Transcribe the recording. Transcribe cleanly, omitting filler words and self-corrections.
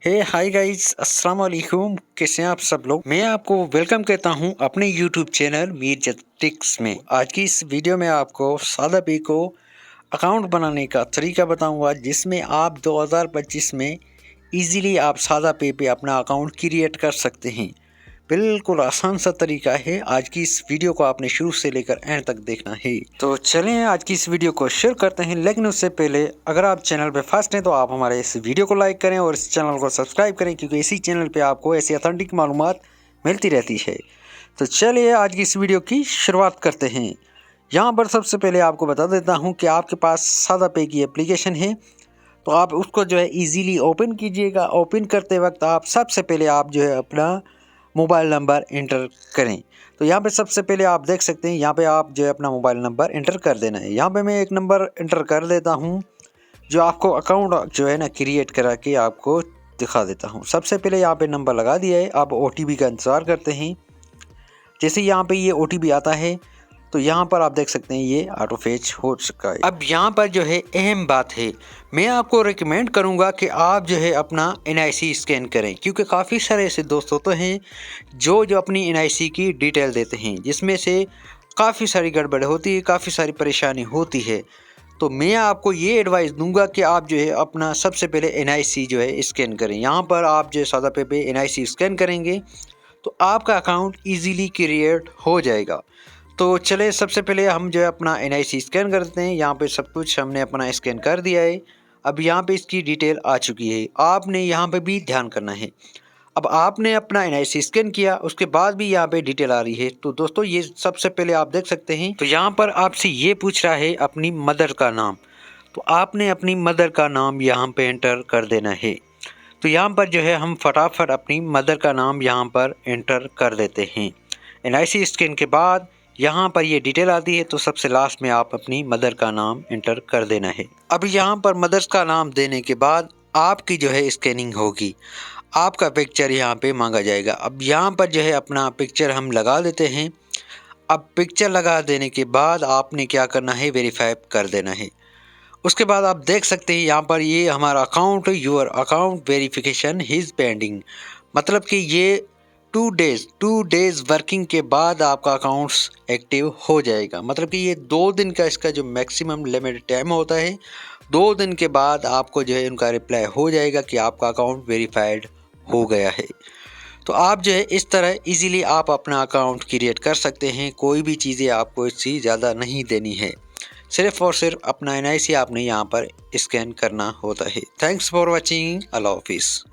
हे hi guys, अस्सलाम वालेकुम। कैसे हैं आप सब लोग। मैं आपको वेलकम कहता हूं अपने यूट्यूब चैनल मीर जेटिक्स में। आज की इस वीडियो में आपको सादा पे को अकाउंट बनाने का तरीका बताऊंगा, जिसमें आप 2025 में इजीली आप सादा पे अपना अकाउंट क्रिएट कर सकते हैं। बिल्कुल आसान सा तरीका है। आज की इस वीडियो को आपने शुरू से लेकर एंड तक देखना है। तो चलें आज की इस वीडियो को शेयर करते हैं, लेकिन उससे पहले अगर आप चैनल पे फर्स्ट हैं तो आप हमारे इस वीडियो को लाइक करें और इस चैनल को सब्सक्राइब करें, क्योंकि इसी चैनल पे आपको ऐसी ऑथेंटिक मालूमात मिलती रहती है। तो चलिए आज की इस वीडियो की शुरुआत करते हैं। यहाँ पर सबसे पहले आपको बता देता हूँ कि आपके पास सादा पे की एप्लीकेशन है, तो आप उसको जो है ईजीली ओपन कीजिएगा। ओपन करते वक्त आप सबसे पहले आप जो है अपना मोबाइल नंबर इंटर करें। तो यहाँ पे सबसे पहले आप देख सकते हैं, यहाँ पे आप जो है अपना मोबाइल नंबर इंटर कर देना है। यहाँ पे मैं एक नंबर इंटर कर देता हूँ, जो आपको अकाउंट जो है ना क्रिएट करा के आपको दिखा देता हूँ। सबसे पहले यहाँ पे नंबर लगा दिया है। अब OTP का इंतज़ार करते हैं। जैसे यहाँ पे ये OTP आता है तो यहाँ पर आप देख सकते हैं ये ऑटो फेच हो चुका है। अब यहाँ पर जो है अहम बात है, मैं आपको रिकमेंड करूँगा कि आप जो है अपना NIC स्कैन करें, क्योंकि काफ़ी सारे ऐसे दोस्त होते हैं जो अपनी NIC की डिटेल देते हैं, जिसमें से काफ़ी सारी गड़बड़ होती है, काफ़ी सारी परेशानी होती है। तो मैं आपको ये एडवाइस दूंगा कि आप जो है अपना सबसे पहले NIC जो है स्कैन करें। यहाँ पर आप जो है सादा पे NIC स्कैन करेंगे तो आपका अकाउंट ईजीली क्रिएट हो जाएगा। तो चले सबसे पहले हम जो है अपना NIC स्कैन करते हैं। यहाँ पे सब कुछ हमने अपना स्कैन कर दिया है। अब यहाँ पे इसकी डिटेल आ चुकी है। आपने यहाँ पे भी ध्यान करना है। अब आपने अपना NIC स्कैन किया, उसके बाद भी यहाँ पे डिटेल आ रही है। तो दोस्तों ये सबसे पहले आप देख सकते हैं, तो यहाँ पर आपसे ये पूछ रहा है अपनी मदर का नाम। तो आपने अपनी मदर का नाम यहाँ पे एंटर कर देना है। तो यहाँ पर जो है हम फटाफट अपनी मदर का नाम यहाँ पर एंटर कर देते हैं। NIC स्कैन के बाद यहाँ पर ये डिटेल आती है, तो सबसे लास्ट में आप अपनी मदर का नाम एंटर कर देना है। अब यहाँ पर मदर्स का नाम देने के बाद आपकी जो है स्कैनिंग होगी, आपका पिक्चर यहाँ पे मांगा जाएगा। अब यहाँ पर जो है अपना पिक्चर हम लगा देते हैं। अब पिक्चर लगा देने के बाद आपने क्या करना है, वेरीफाई कर देना है। उसके बाद आप देख सकते हैं यहाँ पर ये हमारा account, your account verification is pending, मतलब कि ये 2 डेज वर्किंग के बाद आपका अकाउंट्स एक्टिव हो जाएगा। मतलब कि ये 2 दिन का इसका जो मैक्सिमम लिमिट टाइम होता है, 2 दिन के बाद आपको जो है उनका रिप्लाई हो जाएगा कि आपका अकाउंट वेरीफाइड हो गया है। तो आप जो है इस तरह इजीली आप अपना अकाउंट क्रिएट कर सकते हैं। कोई भी चीज़ें आपको इससे ज़्यादा नहीं देनी है, सिर्फ और सिर्फ अपना NIC आपने यहाँ पर स्कैन करना होता है। Thanks for watching. अल्लाह हाफिज़।